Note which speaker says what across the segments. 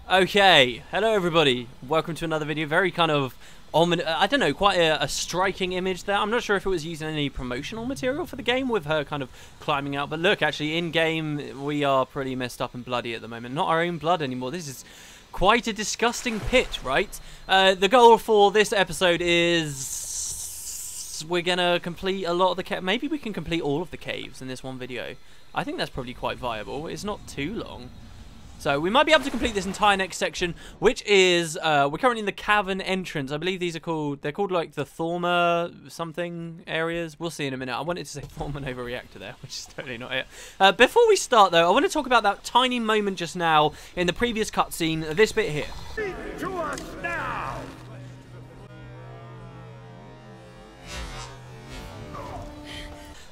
Speaker 1: Okay, hello everybody. Welcome to another video. Very kind of I don't know, quite a striking image there. I'm not sure if it was using any promotional material for the game with her kind of climbing out. But look, actually, in game we are pretty messed up and bloody at the moment. Not our own blood anymore. This is quite a disgusting pit, right? The goal for this episode is we're gonna complete a lot of the maybe we can complete all of the caves in this one video. I think that's probably quite viable. It's not too long. So we might be able to complete this entire next section, which is, we're currently in the cavern entrance. I believe these are called, they're called like the Thorma something areas. We'll see in a minute. I wanted to say Thorma Nova Reactor there, which is totally not it. Before we start though, I want to talk about that tiny moment just now in the previous cutscene, this bit here.
Speaker 2: Speak to us now!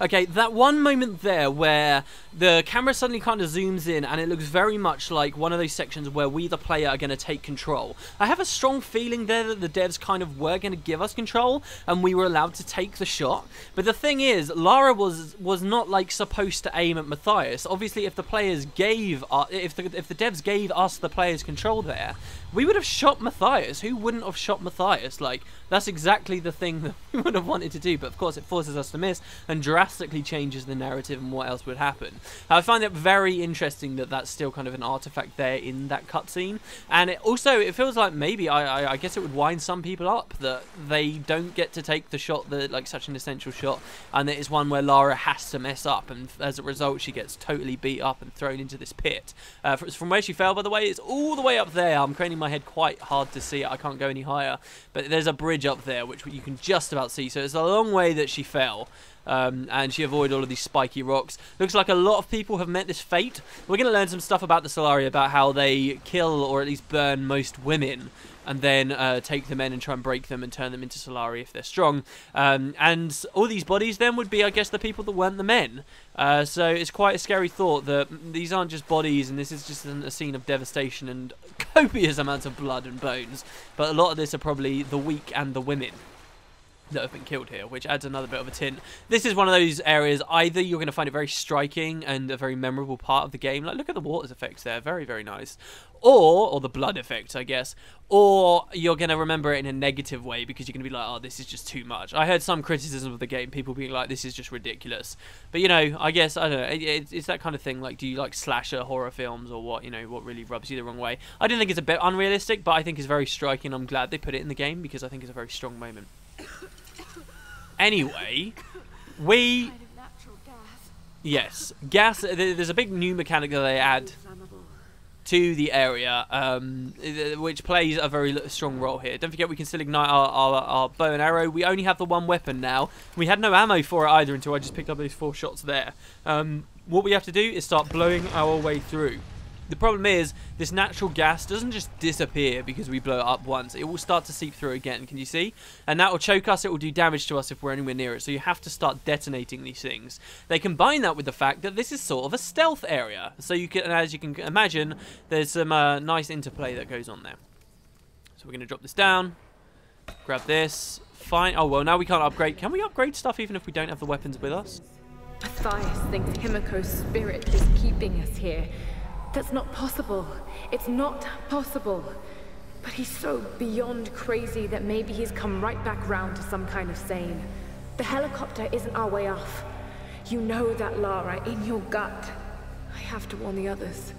Speaker 1: Okay, that one moment there where the camera suddenly kind of zooms in and it looks very much like one of those sections where we, the player, are going to take control. I have a strong feeling there that the devs kind of were going to give us control and we were allowed to take the shot. But the thing is, Lara was not like supposed to aim at Matthias. Obviously, if the players gave, if the devs gave us the players control there, we would have shot Matthias. Who wouldn't have shot Matthias? Like, that's exactly the thing that we would have wanted to do. But of course, it forces us to miss and drastically changes the narrative and what else would happen. I find it very interesting that that's still kind of an artifact there in that cutscene, and it feels like maybe I guess it would wind some people up that they don't get to take the shot, that like such an essential shot, and that it's one where Lara has to mess up, and as a result she gets totally beat up and thrown into this pit. From where she fell, by the way, it's all the way up there. I'm craning my head quite hard to see it. I can't go any higher, but there's a bridge up there which you can just about see, so it's a long way that she fell. And she avoided all of these spiky rocks. Looks like a lot of people have met this fate. We're going to learn some stuff about the Solari, about how they kill or at least burn most women, and then take the men and try and break them and turn them into Solari if they're strong. And all these bodies then would be, I guess, the people that weren't the men. So it's quite a scary thought that these aren't just bodies and this is just a scene of devastation and copious amounts of blood and bones. But a lot of this are probably the weak and the women that have been killed here, which adds another bit of a tint. This is one of those areas, either you're going to find it very striking and a very memorable part of the game, like look at the water's effects there, very, very nice, or the blood effects, I guess, or you're going to remember it in a negative way because you're going to be like, oh, this is just too much. I heard some criticism of the game, people being like, this is just ridiculous. But, you know, I guess, I don't know, it's that kind of thing, like, do you like slasher horror films or what, you know, what really rubs you the wrong way? I don't think it's a bit unrealistic, but I think it's very striking. I'm glad they put it in the game because I think it's a very strong moment. Anyway, yes, gas. There's a big new mechanic that they add to the area, which plays a very strong role here. Don't forget we can still ignite our bow and arrow. We only have the one weapon now. We had no ammo for it either until I just picked up those 4 shots there. What we have to do is start blowing our way through. The problem is, this natural gas doesn't just disappear because we blow it up once. It will start to seep through again, can you see? And that will choke us, it will do damage to us if we're anywhere near it. So you have to start detonating these things. They combine that with the fact that this is sort of a stealth area. So you can, as you can imagine, there's some nice interplay that goes on there. So we're going to drop this down, grab this, fine. Oh, well, now we can't upgrade. Can we upgrade stuff even if we don't have the weapons with us?
Speaker 3: Matthias thinks Himiko's spirit is keeping us here. That's not possible. It's not possible. But he's so beyond crazy that maybe he's come right back round to some kind of sane. The helicopter isn't our way off. You know that, Lara, in your gut. I have to warn the others.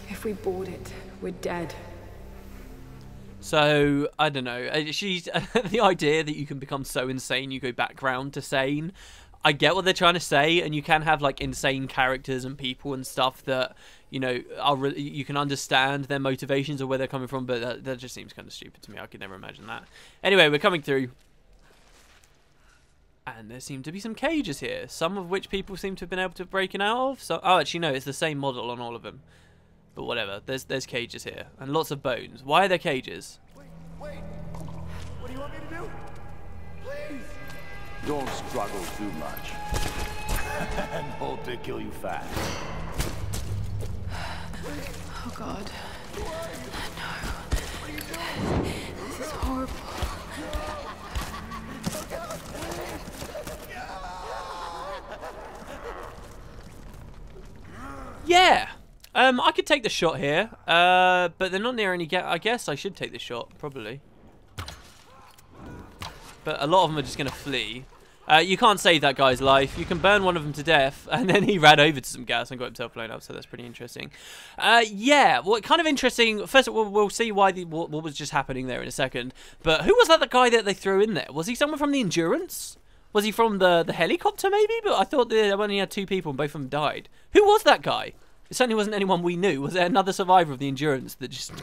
Speaker 3: If we board it, we're dead.
Speaker 1: So, I don't know. She's the idea that you can become so insane you go back round to sane. I get what they're trying to say, and you can have like insane characters and people and stuff that, you know, you can understand their motivations or where they're coming from, but that just seems kind of stupid to me. I could never imagine that. Anyway, we're coming through, and there seem to be some cages here, some of which people seem to have been able to break out of. So, oh, actually, no, it's the same model on all of them. But whatever, there's cages here, and lots of bones. Why are there cages?
Speaker 2: Wait! What do you want me to do? Please!
Speaker 4: Don't struggle too much. And hope they kill you fast.
Speaker 3: Oh God. No. This is horrible.
Speaker 1: Yeah! I could take the shot here, but they're not near any I guess I should take the shot, probably. But a lot of them are just going to flee. You can't save that guy's life. You can burn one of them to death, and then he ran over to some gas and got himself blown up, so that's pretty interesting. Yeah, well, kind of interesting. First, we'll see why what was just happening there in a second. But who was that guy that they threw in there? Was he someone from the Endurance? Was he from the helicopter, maybe? But I thought they only had 2 people and both of them died. Who was that guy? It certainly wasn't anyone we knew. Was there another survivor of the Endurance that just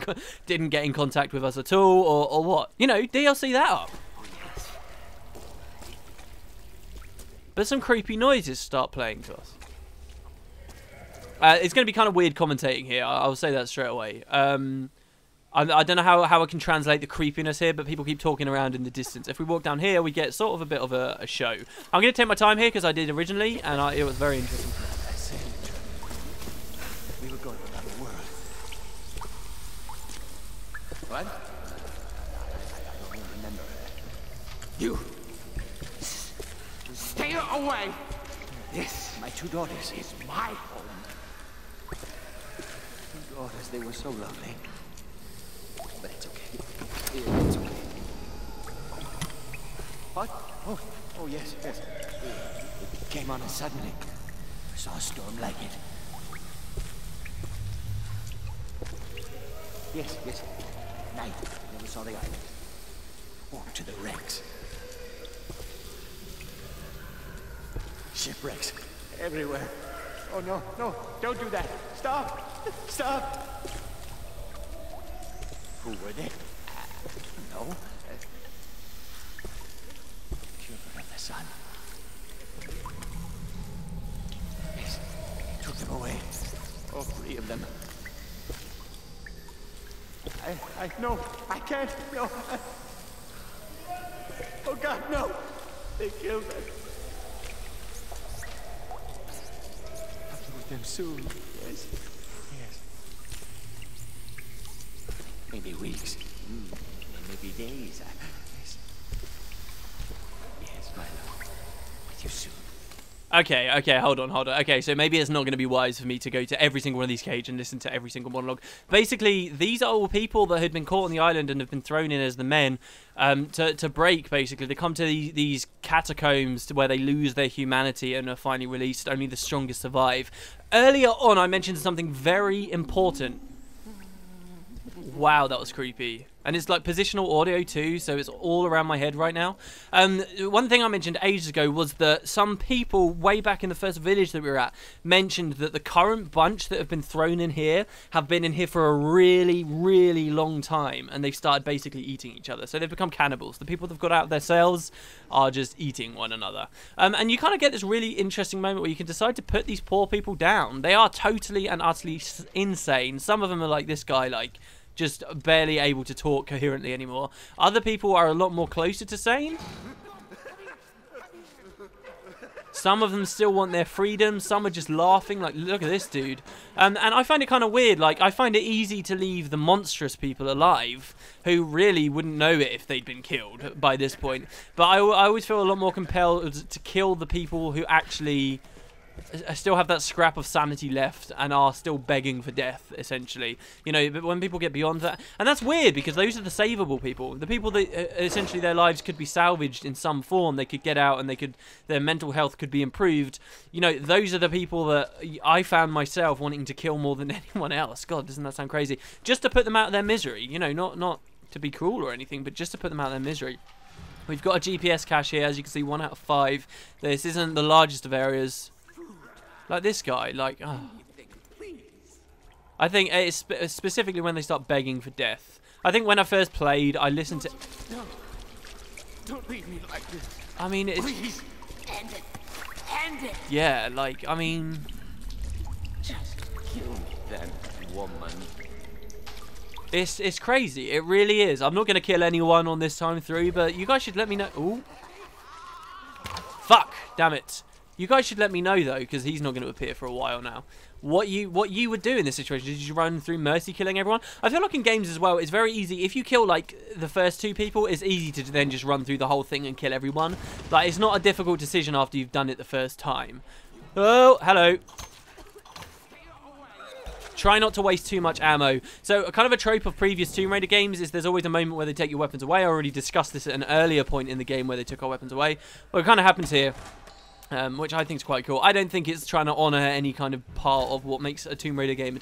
Speaker 1: didn't get in contact with us at all, or what? You know, DLC that up. But some creepy noises start playing to us. It's going to be kind of weird commentating here. I'll say that straight away. I don't know how I can translate the creepiness here, but people keep talking around in the distance. If we walk down here, we get sort of a bit of a show. I'm going to take my time here because I did originally, and it was very interesting.
Speaker 4: We were going around the world. What? I don't remember. You! Stay away! This, my 2 daughters, is my home. 2 daughters, they were so lovely. But it's okay. It's okay. What? Oh, yes. It came on us suddenly. I saw a storm like it. Yes. Night. Never saw the island. Walked to the wrecks. Shipwrecks everywhere. Oh, no, don't do that. Stop. Who were they? No. Children of the sun. Yes, took them away. All 3 of them. No, I can't. No. Oh, God, no. They killed them. Them soon. Yes. Maybe weeks. Maybe days. Yes, my love. With you soon.
Speaker 1: Okay, hold on. Okay, so maybe it's not going to be wise for me to go to every single one of these cages and listen to every single monologue. Basically, these are all people that had been caught on the island and have been thrown in as the men to break, basically. They come to these catacombs where they lose their humanity and are finally released. Only the strongest survive. Earlier on, I mentioned something very important. Wow, that was creepy. And it's like positional audio too, so it's all around my head right now. One thing I mentioned ages ago was that some people way back in the first village that we were at mentioned that the current bunch that have been thrown in here have been in here for a really, really long time, and they've started basically eating each other. So they've become cannibals. The people that have got out of their cells are just eating one another. And you kind of get this really interesting moment where you can decide to put these poor people down. They are totally and utterly insane. Some of them are like this guy, like just barely able to talk coherently anymore. Other people are a lot more closer to sane. Some of them still want their freedom. Some are just laughing. Like, look at this dude. And I find it kind of weird. Like, I find it easy to leave the monstrous people alive who really wouldn't know it if they'd been killed by this point. But I always feel a lot more compelled to kill the people who actually still have that scrap of sanity left and are still begging for death, essentially. You know, but when people get beyond that, and that's weird because those are the savable people, the people that essentially their lives could be salvaged in some form. They could get out and their mental health could be improved. You know, those are the people that I found myself wanting to kill more than anyone else. God, doesn't that sound crazy? Just to put them out of their misery, you know, not to be cruel or anything, but just to put them out of their misery. We've got a GPS cache here, as you can see, 1 out of 5. This isn't the largest of areas. Like this guy, like, oh. I think it's specifically when they start begging for death. I think when I first played, I listened to...
Speaker 2: No. Don't leave me like this.
Speaker 1: I mean, it's...
Speaker 2: Please. End it. End it.
Speaker 1: Yeah, like, I mean...
Speaker 2: Just kill that woman.
Speaker 1: It's crazy. It really is. I'm not going to kill anyone on this time through, but you guys should let me know... Ooh. Fuck. Damn it. You guys should let me know, though, because he's not going to appear for a while now. What you would do in this situation? Did you run through mercy killing everyone? I feel like in games as well, it's very easy. If you kill, like, the first 2 people, it's easy to then just run through the whole thing and kill everyone. Like, it's not a difficult decision after you've done it the first time. Oh, hello. try not to waste too much ammo. So kind of a trope of previous Tomb Raider games is there's always a moment where they take your weapons away. I already discussed this at an earlier point in the game where they took our weapons away. Well, it kind of happens here. Which I think is quite cool. I don't think it's trying to honour any kind of part of what makes a Tomb Raider game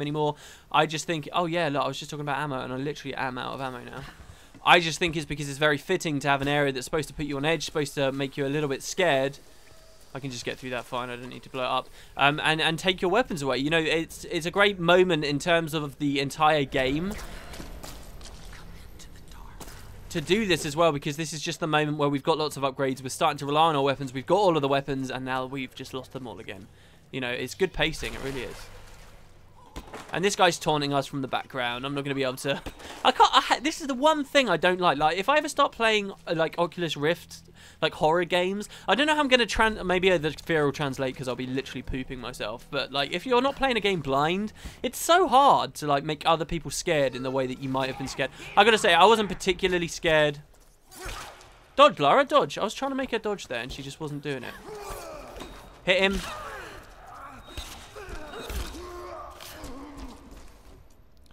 Speaker 1: anymore. I just think, oh yeah, look, I was just talking about ammo, and I literally am out of ammo now. I just think it's because it's very fitting to have an area that's supposed to put you on edge, supposed to make you a little bit scared. I can just get through that fine. I don't need to blow it up. And take your weapons away. You know, it's a great moment in terms of the entire game to do this as well, because this is just the moment where we've got lots of upgrades, we're starting to rely on our weapons, we've got all of the weapons, and now we've just lost them all again. You know, it's good pacing, it really is. And this guy's taunting us from the background. I'm not going to be able to... this is the one thing I don't like. Like, if I ever start playing, like, Oculus Rift, like, horror games, I don't know how I'm going to maybe the fear will translate because I'll be literally pooping myself. But, like, if you're not playing a game blind, it's so hard to, like, make other people scared in the way that you might have been scared. I got to say, I wasn't particularly scared. Dodge, Lara, dodge. I was trying to make her dodge there, and she just wasn't doing it. Hit him.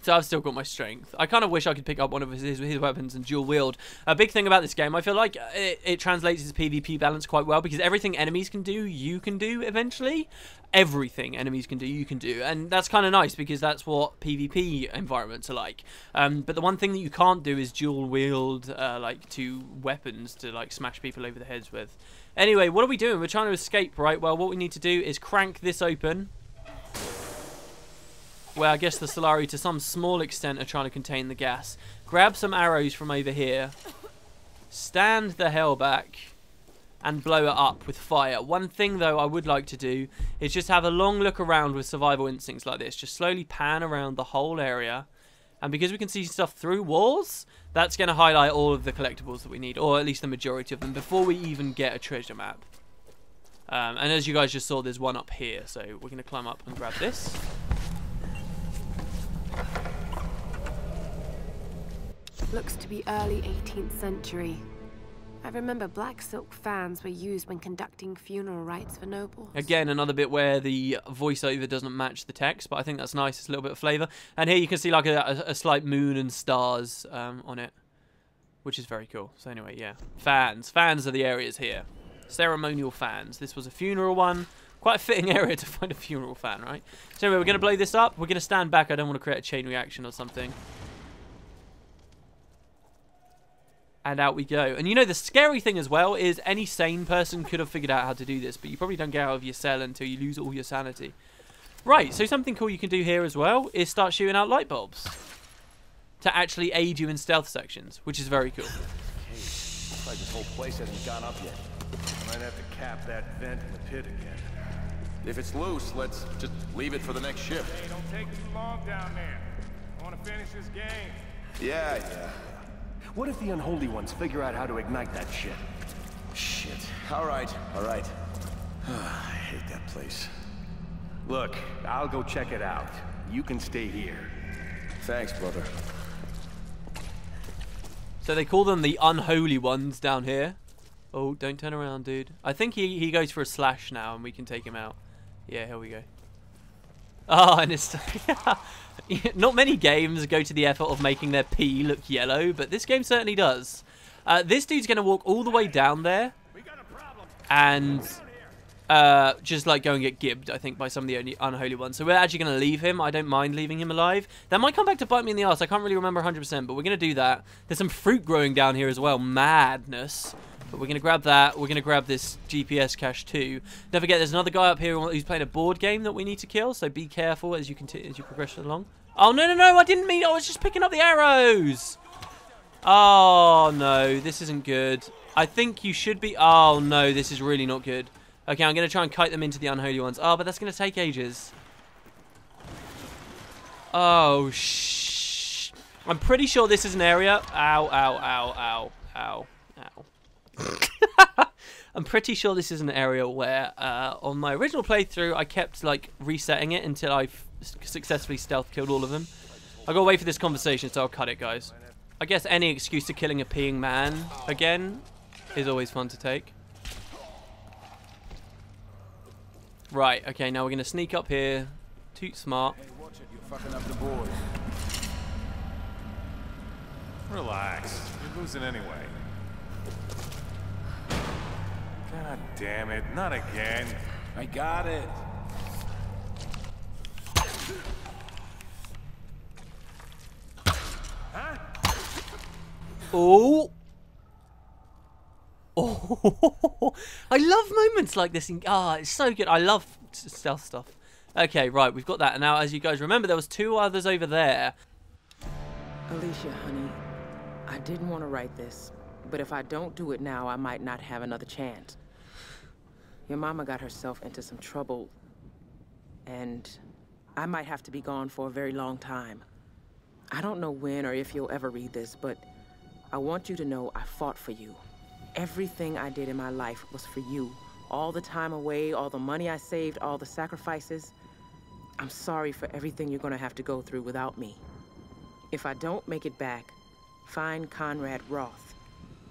Speaker 1: So I've still got my strength. I kind of wish I could pick up one of his weapons and dual wield. A big thing about this game, I feel like it translates its PvP balance quite well, because everything enemies can do, you can do eventually. Everything enemies can do, you can do. And that's kind of nice, because that's what PvP environments are like. But the one thing that you can't do is dual wield like 2 weapons to like smash people over the heads with. Anyway, what are we doing? We're trying to escape, right? Well, what we need to do is crank this open. Where I guess the Solari, to some small extent, are trying to contain the gas. Grab some arrows from over here. Stand the hell back. And blow it up with fire. One thing, though, I would like to do is just have a long look around with survival instincts like this. Just slowly pan around the whole area. And because we can see stuff through walls, that's going to highlight all of the collectibles that we need. Or at least the majority of them, before we even get a treasure map. And as you guys just saw, there's one up here. So we're going to climb up and grab this.
Speaker 5: Looks to be early 18th century. I remember black silk fans were used when conducting funeral rites for nobles.
Speaker 1: Again, another bit where the voiceover doesn't match the text, but I think that's nice. It's a little bit of flavour. And here you can see like a slight moon and stars on it, which is very cool. So anyway, yeah. Fans. Fans are the areas here. Ceremonial fans. This was a funeral one. Quite a fitting area to find a funeral fan, right? So anyway, we're going to blow this up. We're going to stand back. I don't want to create a chain reaction or something. And out we go. And you know, the scary thing as well is any sane person could have figured out how to do this, but you probably don't get out of your cell until you lose all your sanity. Right, so something cool you can do here as well is start shooting out light bulbs to actually aid you in stealth sections, which is very cool.
Speaker 2: Okay, looks like this whole place hasn't gone up yet. Might have to cap that vent in the pit again.
Speaker 6: If it's loose, let's just leave it for the next ship.
Speaker 7: Hey, don't take too long down there. I want to finish this game.
Speaker 6: Yeah.
Speaker 2: What if the unholy ones figure out how to ignite that shit?
Speaker 6: Shit. All right.
Speaker 2: I hate that place. Look, I'll go check it out. You can stay here.
Speaker 6: Thanks, brother.
Speaker 1: So they call them the unholy ones down here. Oh, don't turn around, dude. I think he goes for a slash now, and we can take him out. Yeah, here we go. Oh, and it's... Not many games go to the effort of making their pee look yellow, but this game certainly does. This dude's going to walk all the way down there and just like go and get gibbed, I think, by some of the unholy ones. So we're actually going to leave him. I don't mind leaving him alive. That might come back to bite me in the arse. I can't really remember 100%, but we're going to do that. There's some fruit growing down here as well. Madness. But we're going to grab that. We're going to grab this GPS cache too. Don't forget, there's another guy up here who's playing a board game that we need to kill. So be careful as you progress along. Oh, no, I didn't mean... I was just picking up the arrows. Oh, no. This isn't good. I think you should be... Oh, no. This is really not good. Okay, I'm going to try and kite them into the unholy ones. Oh, but that's going to take ages. Oh, shh. I'm pretty sure this is an area... Ow. I'm pretty sure this is an area where on my original playthrough I kept like resetting it until I successfully stealth killed all of them. I gotta wait for this conversation, so I'll cut it, guys. I guess any excuse to killing a peeing man again is always fun to take. Right, okay, now we're gonna sneak up here. Toot smart.
Speaker 6: You're fucking up the board.
Speaker 7: Relax. You're losing anyway. God damn it. Not again.
Speaker 6: I got it.
Speaker 1: Oh. Oh. I love moments like this. It's so good. I love stealth stuff. Okay, right, we've got that. And now, as you guys remember, there was 2 others over there.
Speaker 8: Alicia, honey, I didn't want to write this, but if I don't do it now, I might not have another chance. Your mama got herself into some trouble, and I might have to be gone for a very long time. I don't know when or if you'll ever read this, but I want you to know I fought for you. Everything I did in my life was for you. All the time away, all the money I saved, all the sacrifices. I'm sorry for everything you're gonna have to go through without me. If I don't make it back, find Conrad Roth.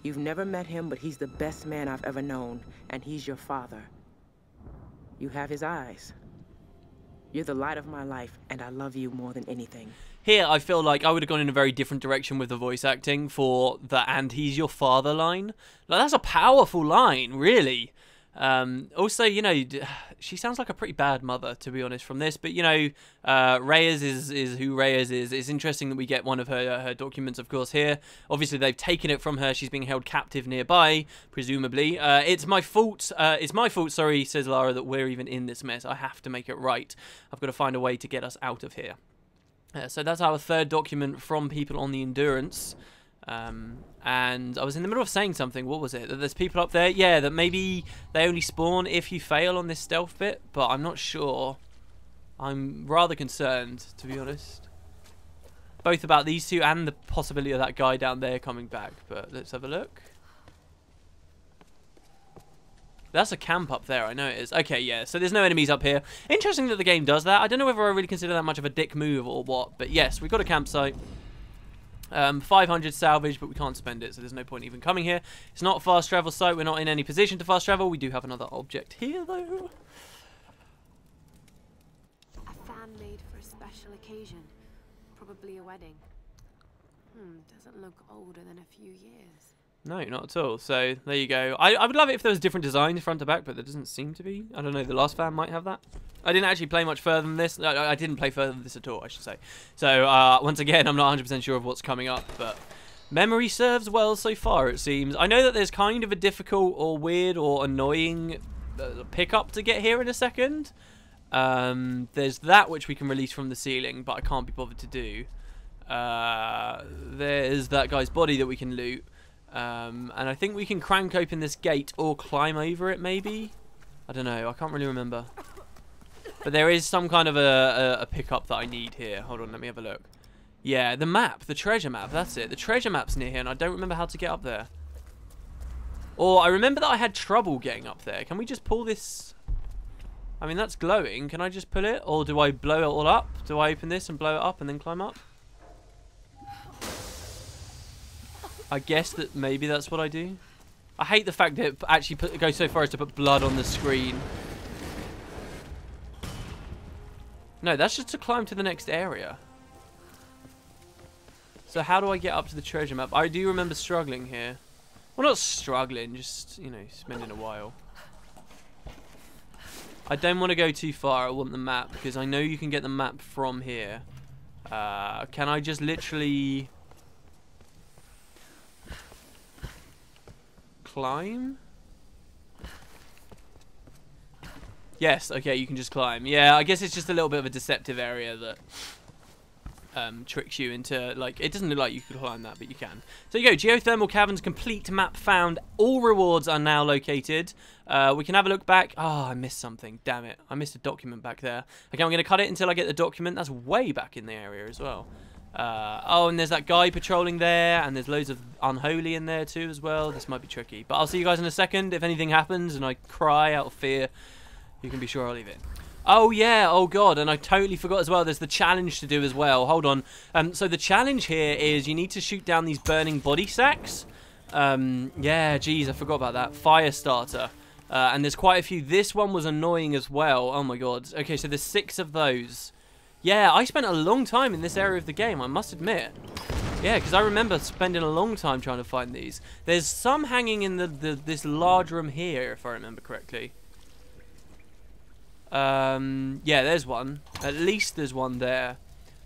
Speaker 8: You've never met him, but he's the best man I've ever known, and he's your father. You have his eyes. You're the light of my life, and I love you more than anything.
Speaker 1: Here, I feel like I would have gone in a very different direction with the voice acting for the "and he's your father" line. Like, that's a powerful line, really. Also, you know, she sounds like a pretty bad mother, to be honest, from this. But, you know, Reyes is who Reyes is. It's interesting that we get one of her documents, of course, here. Obviously, they've taken it from her. She's being held captive nearby, presumably. It's my fault, sorry, says Lara, that we're even in this mess. I have to make it right. I've got to find a way to get us out of here. So that's our 3rd document from people on the Endurance. And I was in the middle of saying something. What was it? That there's people up there? Yeah, that maybe they only spawn if you fail on this stealth bit, but I'm not sure. I'm rather concerned, to be honest. Both about these 2 and the possibility of that guy down there coming back. But let's have a look. That's a camp up there, I know it is. Okay, yeah, so there's no enemies up here. Interesting that the game does that. I don't know whether I really consider that much of a dick move or what, but yes, we've got a campsite. 500 salvage, but we can't spend it, so there's no point even coming here. It's not a fast travel site. We're not in any position to fast travel. We do have another object here, though.
Speaker 5: A fan made for a special occasion. Probably a wedding. Doesn't look older than a few years.
Speaker 1: No, not at all. So, there you go. I would love it if there was different designs front to back, but there doesn't seem to be. I don't know, the last fan might have that. I didn't actually play much further than this. I didn't play further than this at all, I should say. So, once again, I'm not 100% sure of what's coming up, but memory serves well so far, it seems. I know that there's kind of a difficult or weird or annoying pickup to get here in a second. There's that which we can release from the ceiling, but I can't be bothered to do. There's that guy's body that we can loot. And I think we can crank open this gate or climb over it, maybe? I don't know, I can't really remember. But there is some kind of a pickup that I need here. Hold on, let me have a look. Yeah, the map, the treasure map, that's it. The treasure map's near here, and I don't remember how to get up there. Or I remember that I had trouble getting up there. Can we just pull this? I mean, that's glowing. Can I just pull it? Or do I blow it all up? Do I open this and blow it up and then climb up? I guess that maybe that's what I do. I hate the fact that it actually goes so far as to put blood on the screen. No, that's just to climb to the next area. So how do I get up to the treasure map? I do remember struggling here. Well, not struggling, just, you know, spending a while. I don't want to go too far. I want the map, because I know you can get the map from here. Can I just literally climb? Yes, okay, you can just climb. Yeah, I guess it's just a little bit of a deceptive area that tricks you into, like, it doesn't look like you could climb that, but you can. So you go, geothermal caverns, complete map found. All rewards are now located. We can have a look back. Oh, I missed something. Damn it. I missed a document back there. Okay, I'm going to cut it until I get the document. That's way back in the area as well. Oh, and there's that guy patrolling there, and there's loads of unholy in there too as well. This might be tricky, but I'll see you guys in a second. If anything happens and I cry out of fear, you can be sure I'll leave it. Oh, yeah. Oh, God. And I totally forgot as well. There's the challenge to do as well. Hold on. So the challenge here is you need to shoot down these burning body sacks. Yeah, geez, I forgot about that. Fire starter. And there's quite a few. This one was annoying as well. Oh, my God. Okay, so there's 6 of those. Yeah, I spent a long time in this area of the game, I must admit. Yeah, because I remember spending a long time trying to find these. There's some hanging in this large room here, if I remember correctly. Yeah, there's one. At least there's one there.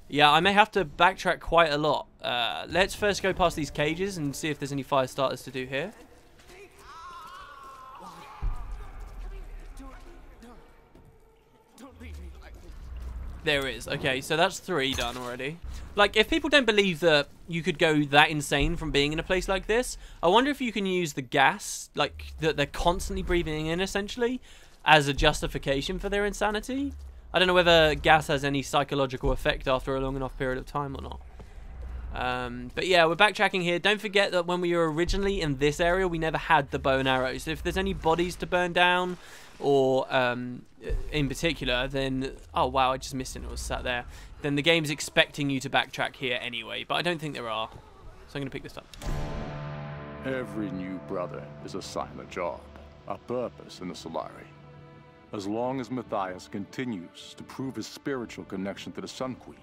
Speaker 1: Yeah, I may have to backtrack quite a lot. Let's first go past these cages and see if there's any fire starters to do here. There is. Okay, so that's 3 done already. Like, if people don't believe that you could go that insane from being in a place like this, I wonder if you can use the gas, like, that they're constantly breathing in, essentially, as a justification for their insanity. I don't know whether gas has any psychological effect after a long enough period of time or not. But yeah, we're backtracking here. Don't forget that when we were originally in this area, we never had the bow and arrows. So if there's any bodies to burn down, or in particular, then... Oh, wow, I just missed it. It was sat there. Then the game's expecting you to backtrack here anyway, but I don't think there are. So I'm going to pick this up.
Speaker 9: Every new brother is assigned a job, a purpose in the Solari. As long as Matthias continues to prove his spiritual connection to the Sun Queen,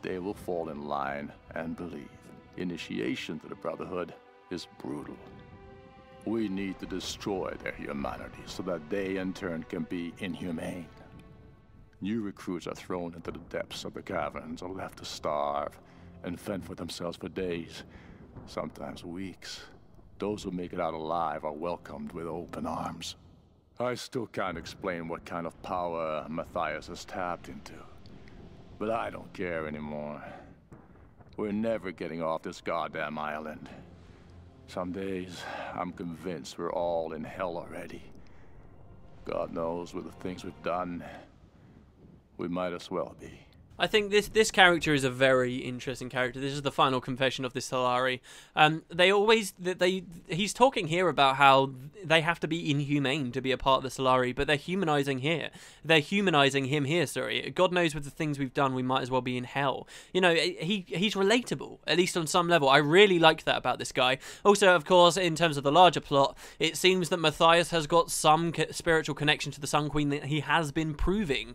Speaker 9: they will fall in line and believe. Initiation to the Brotherhood is brutal. We need to destroy their humanity so that they in turn can be inhumane. New recruits are thrown into the depths of the caverns and left to starve and fend for themselves for days, sometimes weeks. Those who make it out alive are welcomed with open arms. I still can't explain what kind of power Matthias has tapped into. But I don't care anymore. We're never getting off this goddamn island. Some days, I'm convinced we're all in hell already. God knows with the things we've done, we might as well be.
Speaker 1: I think this character is a very interesting character. This is the final confession of the Solari. He's talking here about how they have to be inhumane to be a part of the Solari, but they're humanizing here. They're humanizing him here, sorry. God knows with the things we've done, we might as well be in hell. You know, he's relatable, at least on some level. I really like that about this guy. Also, of course, in terms of the larger plot, it seems that Matthias has got some spiritual connection to the Sun Queen that he has been proving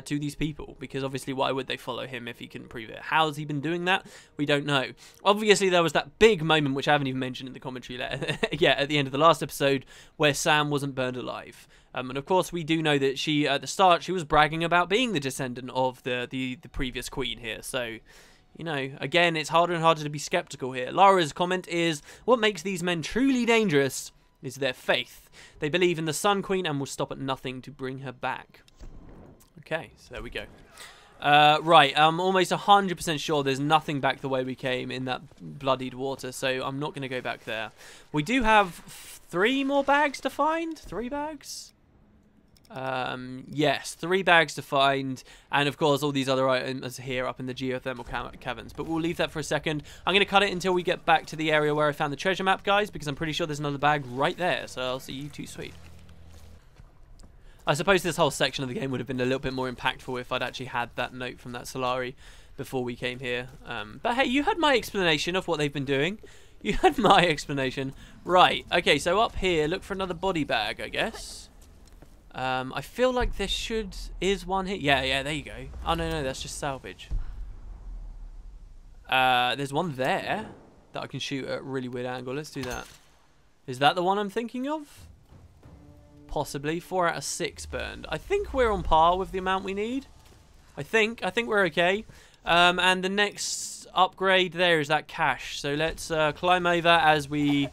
Speaker 1: to these people, because obviously why would they follow him if he couldn't prove it? How's he been doing that? We don't know. Obviously there was that big moment, which I haven't even mentioned in the commentary yet, at the end of the last episode, where Sam wasn't burned alive. And of course we do know that she, at the start, she was bragging about being the descendant of the previous queen here, so... You know, again, it's harder and harder to be skeptical here. Lara's comment is, what makes these men truly dangerous is their faith. They believe in the Sun Queen and will stop at nothing to bring her back. Okay, so there we go. Right, I'm almost 100% sure there's nothing back the way we came in that bloodied water, so I'm not going to go back there. We do have 3 more bags to find? 3 bags? Yes, 3 bags to find, and of course all these other items here up in the geothermal caverns, but we'll leave that for a second. I'm going to cut it until we get back to the area where I found the treasure map, guys, because I'm pretty sure there's another bag right there, so I'll see you too, sweet. I suppose this whole section of the game would have been a little bit more impactful if I'd actually had that note from that Solari before we came here. But hey, you had my explanation of what they've been doing. You had my explanation. Right, okay, so up here, look for another body bag, I guess. I feel like there is one here. Yeah, there you go. Oh, no, that's just salvage. There's one there that I can shoot at a really weird angle. Let's do that. Is that the one I'm thinking of? Possibly. 4 out of 6 burned. I think we're on par with the amount we need. I think we're okay. And the next upgrade there is that cache. So let's climb over as we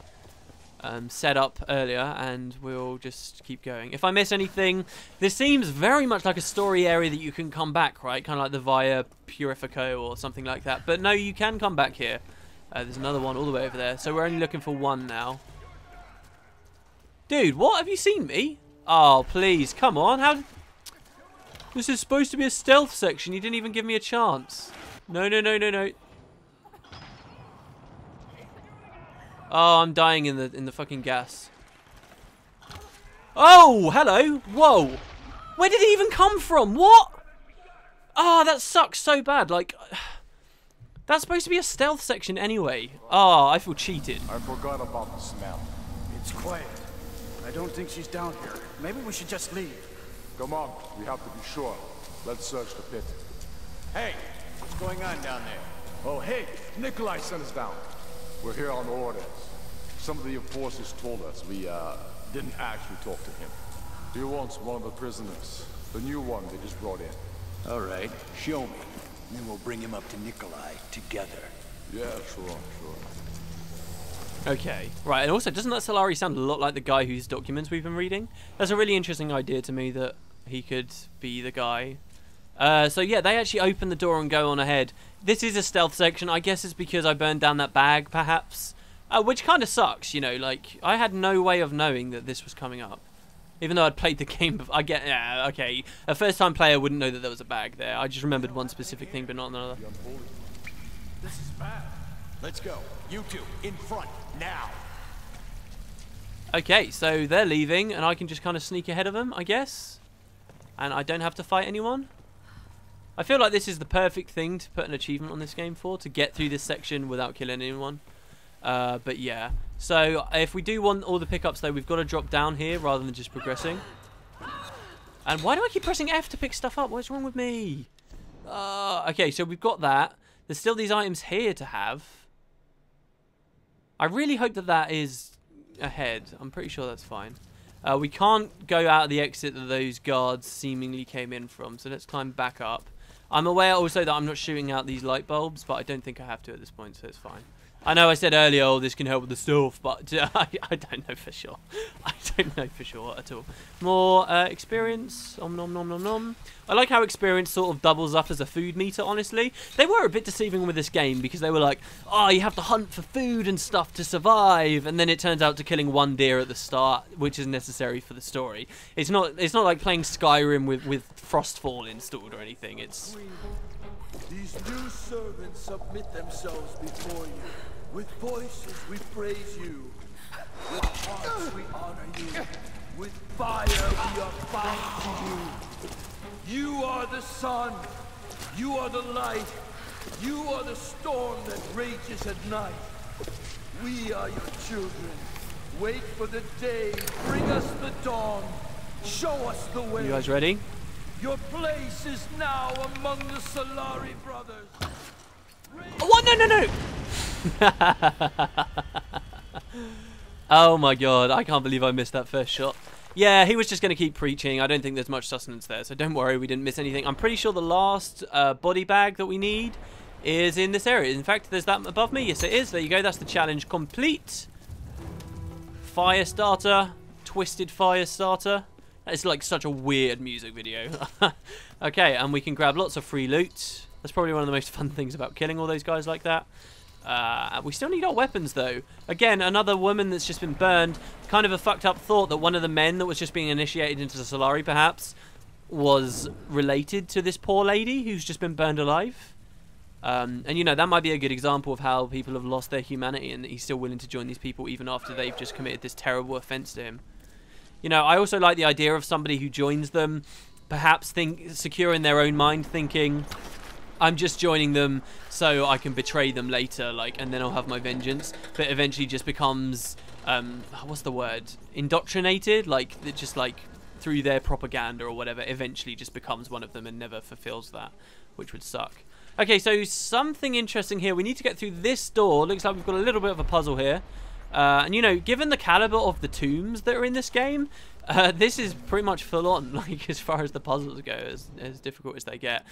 Speaker 1: set up earlier, and we'll just keep going. If I miss anything, this seems very much like a story area that you can come back, right? Kind of like the Via Purifico or something like that. But no, you can come back here. There's another one all the way over there. So we're only looking for 1 now. Dude, what? Have you seen me? Oh, please, come on. How? This is supposed to be a stealth section. You didn't even give me a chance. No. Oh, I'm dying in the fucking gas. Oh, hello. Whoa. Where did it even come from? What? Oh, that sucks so bad. Like, that's supposed to be a stealth section anyway. Oh, I feel cheated.
Speaker 6: I forgot about the smell.
Speaker 10: It's quiet. I don't think she's down here. Maybe we should just leave.
Speaker 6: Come on, we have to be sure. Let's search the pit.
Speaker 10: Hey, what's going on down there?
Speaker 9: Oh, hey, Nikolai sent us down. We're here on orders. Some of the enforcers told us we, didn't actually talk to him. He wants one of the prisoners. The new one they just brought in.
Speaker 4: All right, show me. And then we'll bring him up to Nikolai together.
Speaker 9: Yeah, sure.
Speaker 1: Okay, right, and also, doesn't that Solari sound a lot like the guy whose documents we've been reading? That's a really interesting idea to me, that he could be the guy. So yeah, they actually open the door and go on ahead. This is a stealth section. I guess it's because I burned down that bag, perhaps. Which kind of sucks, you know, like, I had no way of knowing that this was coming up. Even though I'd played the game before. Yeah, okay. A first-time player wouldn't know that there was a bag there. I just remembered one specific thing, but not another.
Speaker 10: This is bad. Let's go. You two, in front, now.
Speaker 1: Okay, so they're leaving, and I can just kind of sneak ahead of them, I guess. And I don't have to fight anyone. I feel like this is the perfect thing to put an achievement on this game for, to get through this section without killing anyone. But yeah, so if we do want all the pickups though, we've got to drop down here rather than just progressing. And why do I keep pressing F to pick stuff up? What's wrong with me? Okay, so we've got that. There's still these items here to have. I really hope that that is ahead. I'm pretty sure that's fine. We can't go out of the exit that those guards seemingly came in from, so let's climb back up. I'm aware also that I'm not shooting out these light bulbs, but I don't think I have to at this point, so it's fine. I know I said earlier, oh, this can help with the stealth, but I don't know for sure. I don't know for sure at all. More experience. Om nom nom nom nom. I like how experience sort of doubles up as a food meter, honestly. They were a bit deceiving with this game because they were like, oh, you have to hunt for food and stuff to survive, and then it turns out to killing one deer at the start, which is necessary for the story. It's not like playing Skyrim with Frostfall installed or anything. It's...
Speaker 11: These new servants submit themselves before you. With voices we praise you. With hearts we honor you. With fire we are bound to you. You are the sun. You are the light. You are the storm that rages at night. We are your children. Wait for the day. Bring us the dawn. Show us the way.
Speaker 1: You guys ready?
Speaker 11: Your place is now among the Solari brothers.
Speaker 1: Oh, what? No. Oh my god, I can't believe I missed that first shot. Yeah, he was just going to keep preaching. I don't think there's much sustenance there, so don't worry, we didn't miss anything. I'm pretty sure the last body bag that we need is in this area. In fact, there's that above me. Yes, it is. There you go. That's the challenge complete. Fire starter. Twisted fire starter. It's like such a weird music video. Okay, and we can grab lots of free loot. That's probably one of the most fun things about killing all those guys like that. We still need our weapons, though. Again, another woman that's just been burned. Kind of a fucked up thought that one of the men that was just being initiated into the Solari, perhaps, was related to this poor lady who's just been burned alive. And, you know, that might be a good example of how people have lost their humanity and that he's still willing to join these people even after they've just committed this terrible offense to him. You know, I also like the idea of somebody who joins them, perhaps secure in their own mind, thinking, I'm just joining them so I can betray them later, like, and then I'll have my vengeance. But eventually just becomes, what's the word? Indoctrinated, like, it just like through their propaganda or whatever, eventually just becomes one of them and never fulfills that, which would suck. Okay, so something interesting here. We need to get through this door. Looks like we've got a little bit of a puzzle here. And, you know, given the caliber of the tombs that are in this game, this is pretty much full on, like, as far as the puzzles go, as difficult as they get.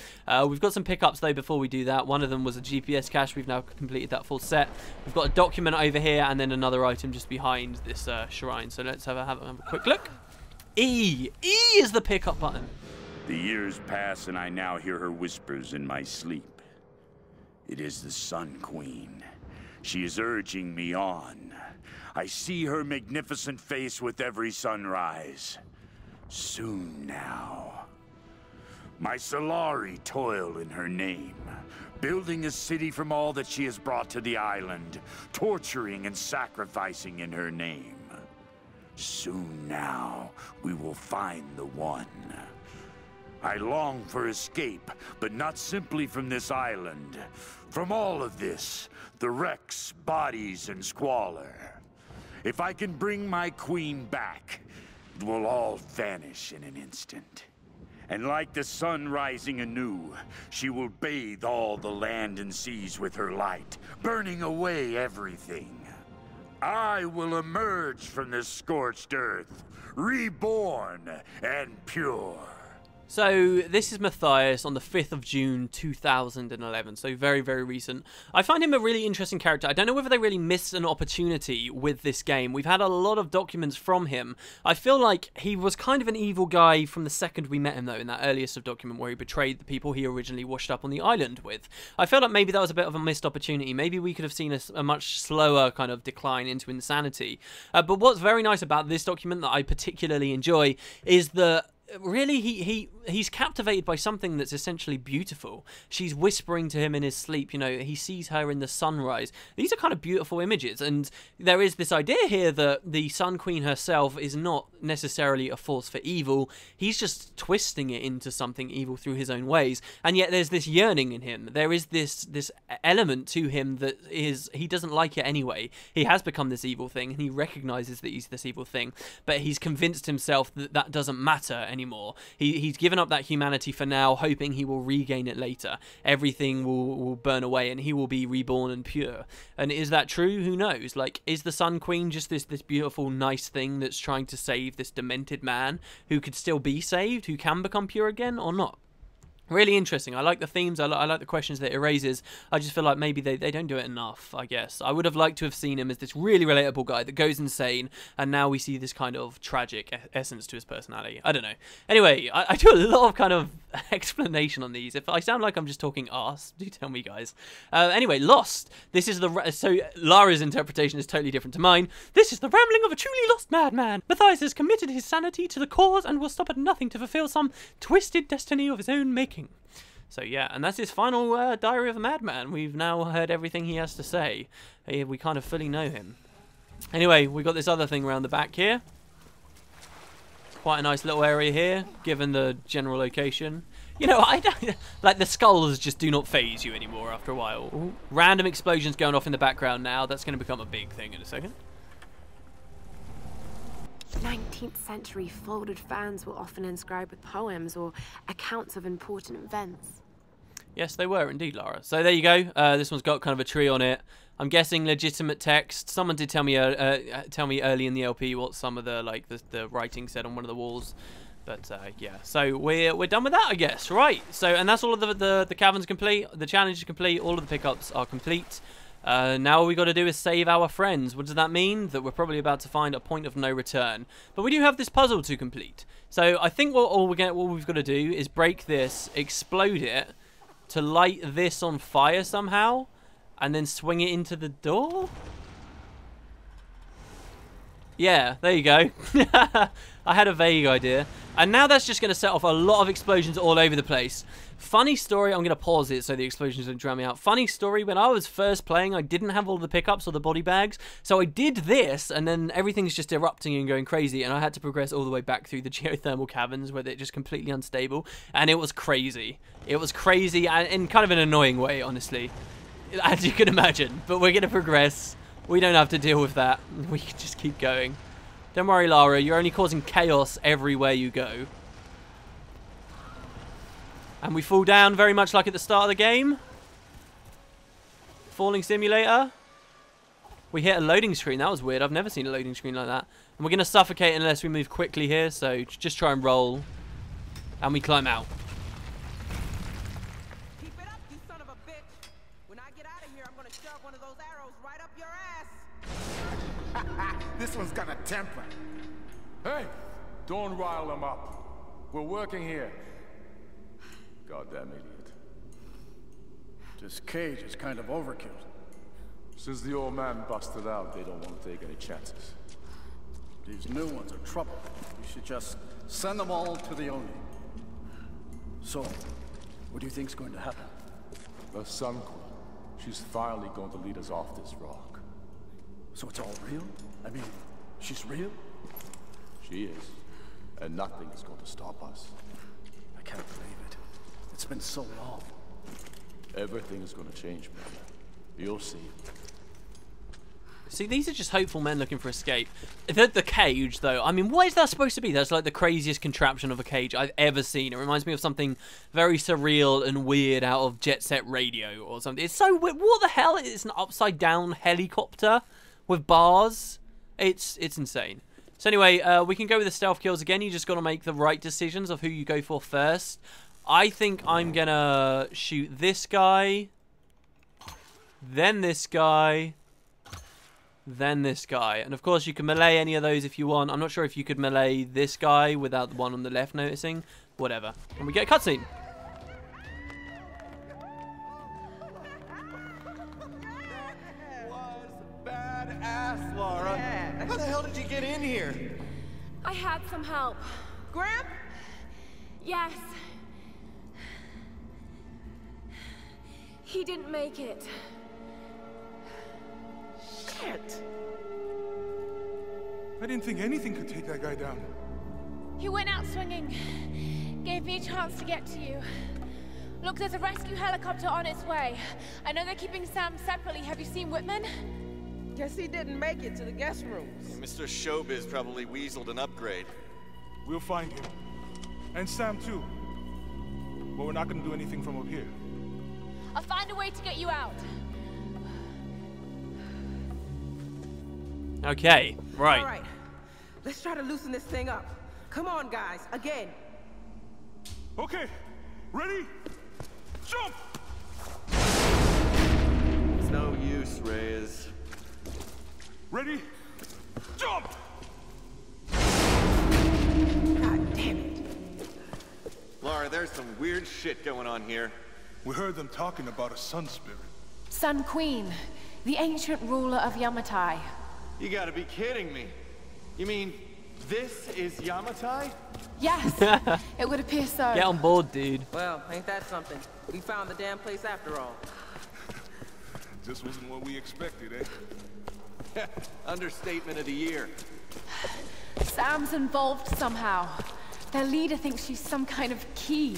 Speaker 1: We've got some pickups, though, before we do that. One of them was a GPS cache. We've now completed that full set. We've got a document over here and then another item just behind this shrine. So let's have a quick look. E! E is the pickup button.
Speaker 12: The years pass and I now hear her whispers in my sleep. It is the Sun Queen. She is urging me on. I see her magnificent face with every sunrise. Soon now. My Solari toil in her name, building a city from all that she has brought to the island, torturing and sacrificing in her name. Soon now, we will find the one. I long for escape, but not simply from this island. From all of this, the wrecks, bodies, and squalor. If I can bring my queen back, it will all vanish in an instant. And like the sun rising anew, she will bathe all the land and seas with her light, burning away everything. I will emerge from this scorched earth, reborn and pure.
Speaker 1: So this is Matthias on the 5th of June 2011, so very, very recent. I find him a really interesting character. I don't know whether they really missed an opportunity with this game. We've had a lot of documents from him. I feel like he was kind of an evil guy from the second we met him, though, in that earliest of document where he betrayed the people he originally washed up on the island with. I feel like maybe that was a bit of a missed opportunity. Maybe we could have seen a much slower kind of decline into insanity. But what's very nice about this document that I particularly enjoy is that really he's captivated by something that's essentially beautiful. She's whispering to him in his sleep, you know, he sees her in the sunrise. These are kind of beautiful images, and there is this idea here that the Sun Queen herself is not necessarily a force for evil. He's just twisting it into something evil through his own ways, and yet there's this yearning in him. There is this element to him that is, he doesn't like it anyway. He has become this evil thing, and he recognizes that he's this evil thing, but he's convinced himself that that doesn't matter anymore. He's given up that humanity for now, hoping he will regain it later. Everything will burn away and he will be reborn and pure. And is that true? Who knows? Like, is the Sun Queen just this beautiful, nice thing that's trying to save this demented man who could still be saved, who can become pure again, or not? Really interesting. I like the themes. I like the questions that it raises. I just feel like maybe they don't do it enough, I guess. I would have liked to have seen him as this really relatable guy that goes insane, and now we see this kind of tragic essence to his personality. I don't know. Anyway, I do a lot of kind of explanation on these. If I sound like I'm just talking arse, do tell me, guys. Anyway, Lost. This is so Lara's interpretation is totally different to mine. This is the rambling of a truly lost madman. Matthias has committed his sanity to the cause and will stop at nothing to fulfill some twisted destiny of his own making. So yeah, and that's his final Diary of a Madman. We've now heard everything he has to say. We kind of fully know him. Anyway, we got this other thing around the back here. Quite a nice little area here, given the general location. You know, I don't like the skulls just do not faze you anymore after a while. Ooh. Random explosions going off in the background now. That's going to become a big thing in a second.
Speaker 5: 19th century folded fans were often inscribed with poems or accounts of important events.
Speaker 1: Yes, they were indeed, Lara. So there you go. This one's got kind of a tree on it. I'm guessing legitimate text. Someone did tell me early in the LP what some of the writing said on one of the walls. But yeah, so we're done with that, I guess. Right. So and that's all of the caverns complete. The challenge is complete. All of the pickups are complete. Now all we got to do is save our friends. What does that mean? That we're probably about to find a point of no return. But we do have this puzzle to complete. So I think what we've got to do is break this, explode it, to light this on fire somehow, and then swing it into the door? Yeah, there you go. I had a vague idea. And now that's just going to set off a lot of explosions all over the place. Funny story, I'm going to pause it so the explosions don't drown me out. Funny story, when I was first playing, I didn't have all the pickups or the body bags. So I did this, and then everything's just erupting and going crazy. And I had to progress all the way back through the geothermal caverns where they're just completely unstable. And it was crazy. It was crazy, and in kind of an annoying way, honestly. As you can imagine. But we're going to progress. We don't have to deal with that. We can just keep going. Don't worry, Lara. You're only causing chaos everywhere you go. And we fall down very much like at the start of the game. Falling simulator. We hit a loading screen. That was weird. I've never seen a loading screen like that. And we're going to suffocate unless we move quickly here. So just try and roll. And we climb out.
Speaker 13: Keep it up, you son of a bitch. When I get out of here, I'm going to shove one of those arrows right up your ass.
Speaker 10: This one's got a temper.
Speaker 9: Hey, don't rile them up. We're working here. Goddamn idiot.
Speaker 11: This cage is kind of overkill.
Speaker 9: Since the old man busted out, they don't want to take any chances.
Speaker 11: These new ones are trouble. We should just send them all to the Oni. So, what do you think's going to happen?
Speaker 9: The Sun Queen. She's finally going to lead us off this rock.
Speaker 11: So it's all real? I mean, she's real?
Speaker 9: She is. And nothing is going to stop us.
Speaker 11: I can't believe it. It's been so long.
Speaker 9: Everything is going to change, brother. You'll see.
Speaker 1: See, these are just hopeful men looking for escape. The cage, though, I mean, what is that supposed to be? That's like the craziest contraption of a cage I've ever seen. It reminds me of something very surreal and weird out of Jet Set Radio or something. It's so weird. What the hell? It's an upside-down helicopter with bars. It's insane. So anyway, we can go with the stealth kills again. You just got to make the right decisions of who you go for first. I think I'm going to shoot this guy, then this guy, then this guy. And of course you can melee any of those if you want. I'm not sure if you could melee this guy without the one on the left noticing. Whatever. And we get a cutscene.
Speaker 10: Badass, Lara. How the hell did you get in here?
Speaker 3: I had some help.
Speaker 13: Gramp?
Speaker 3: Yes. He didn't make it.
Speaker 13: Shit.
Speaker 7: I didn't think anything could take that guy down.
Speaker 3: He went out swinging. Gave me a chance to get to you. Look, there's a rescue helicopter on its way. I know they're keeping Sam separately. Have you seen Whitman?
Speaker 13: Guess he didn't make it to the guest rooms.
Speaker 10: Mr. Showbiz probably weaseled an upgrade.
Speaker 7: We'll find him. And Sam, too. But we're not going to do anything from up here.
Speaker 3: I'll find a way to get you out.
Speaker 1: Okay, right.
Speaker 13: All right. Let's try to loosen this thing up. Come on, guys. Again.
Speaker 7: Okay. Ready? Jump!
Speaker 10: It's no use, Reyes.
Speaker 7: Ready? Jump!
Speaker 13: God damn it.
Speaker 10: Lara, there's some weird shit going on here.
Speaker 7: We heard them talking about a sun spirit.
Speaker 3: Sun Queen, the ancient ruler of Yamatai.
Speaker 10: You gotta be kidding me. You mean this is Yamatai?
Speaker 3: Yes, it would appear so.
Speaker 1: Get on board, dude.
Speaker 13: Well, ain't that something? We found the damn place after all.
Speaker 7: This wasn't what we expected, eh?
Speaker 10: Understatement of the year.
Speaker 3: Sam's involved somehow. Their leader thinks she's some kind of key.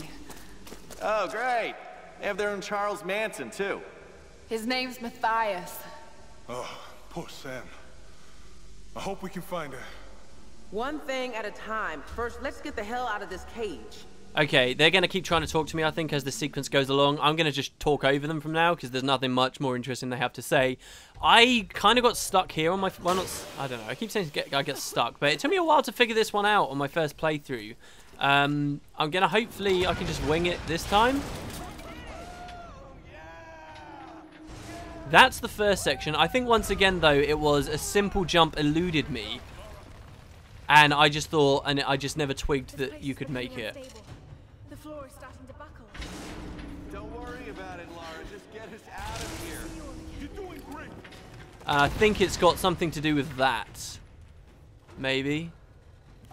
Speaker 10: Oh, great. They have their own Charles Manson, too.
Speaker 3: His name's Matthias.
Speaker 7: Oh, poor Sam. I hope we can find her.
Speaker 13: One thing at a time. First, let's get the hell out of this cage.
Speaker 1: Okay, they're going to keep trying to talk to me, I think, as the sequence goes along. I'm going to just talk over them from now, because there's nothing much more interesting they have to say. I kind of got stuck here on my... Well, not... I don't know. I keep saying I get stuck, but it took me a while to figure this one out on my first playthrough. I'm going to... Hopefully, I can just wing it this time. That's the first section. I think, once again, though, it was a simple jump eluded me. And I just thought... And I just never twigged that you could make it.
Speaker 3: The floor is starting to buckle.
Speaker 10: Don't worry about it, Lara. Just get us out of here.
Speaker 7: You're doing great.
Speaker 1: I think it's got something to do with that. Maybe.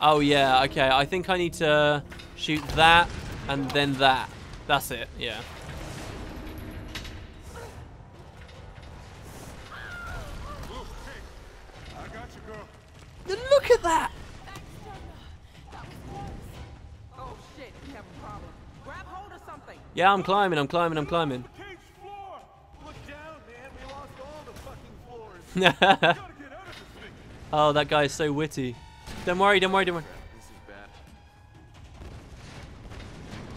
Speaker 1: Oh, yeah. Okay, I think I need to shoot that and then that. That's it, yeah.
Speaker 7: I got you, girl.
Speaker 1: Look at that!
Speaker 13: Oh shit, we have a problem. Grab hold of something.
Speaker 1: Yeah, I'm climbing, I'm climbing, I'm climbing.
Speaker 7: Cage floor.
Speaker 10: Look down, man. We lost all the fucking floors.
Speaker 7: Gotta get out of this thing.
Speaker 1: Oh, that guy is so witty. Don't worry, don't worry, don't worry.
Speaker 10: This is bad.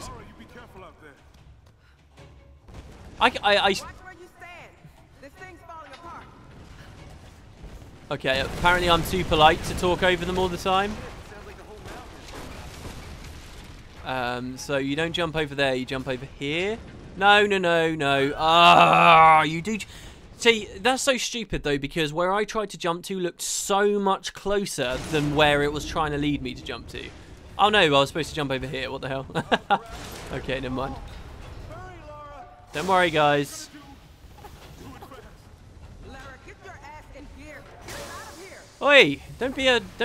Speaker 7: Lara, you be careful out there.
Speaker 13: Watch where you stand. This thing's falling apart.
Speaker 1: Okay, apparently I'm too polite to talk over them all the time.
Speaker 10: Sounds like the whole mountain.
Speaker 1: So you don't jump over there, you jump over here. No, no, no, no. Ah, you do... See, that's so stupid, though, because where I tried to jump to looked so much closer than where it was trying to lead me to jump to. Oh, no, I was supposed to jump over here. What the hell? Okay, never mind. Don't worry, guys.
Speaker 13: Lara, get your ass in gear. Get out of here.
Speaker 1: Oi, don't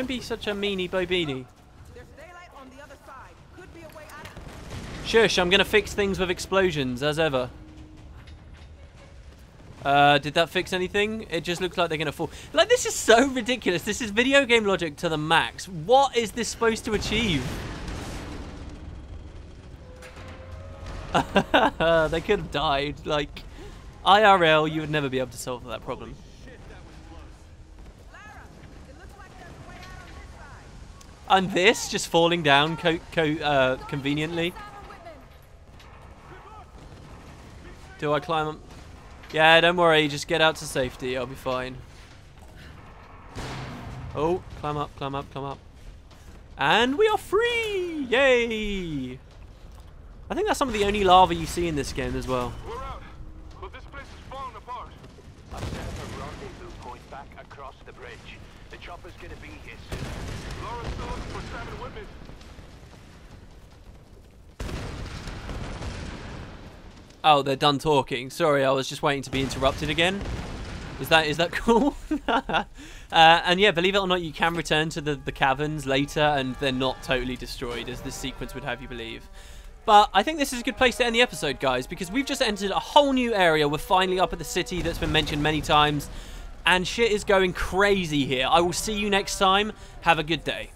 Speaker 1: be such a meanie bobini.
Speaker 13: There's daylight on the other side. Could be a way out of...
Speaker 1: Shush, I'm gonna fix things with explosions, as ever. Did that fix anything? It just looks like they're gonna fall. Like, this is so ridiculous. This is video game logic to the max. What is this supposed to achieve? They could have died. Like, IRL, you would never be able to solve that problem. And this just falling down conveniently. Do I climb up? Yeah, don't worry. Just get out to safety. I'll be fine. Oh, climb up, climb up, climb up. And we are free! Yay! I think that's some of the only lava you see in this game as well.
Speaker 7: We're out, but this place is falling apart.
Speaker 10: I've set a rendezvous point back across the bridge. The chopper's gonna be here soon.
Speaker 7: Laura's still looking for Sam and Whitman.
Speaker 1: Oh, they're done talking. Sorry, I was just waiting to be interrupted again. Is that cool? And yeah, believe it or not, you can return to the caverns later, and they're not totally destroyed, as this sequence would have you believe. But I think this is a good place to end the episode, guys, because we've just entered a whole new area. We're finally up at the city that's been mentioned many times, and shit is going crazy here. I will see you next time. Have a good day.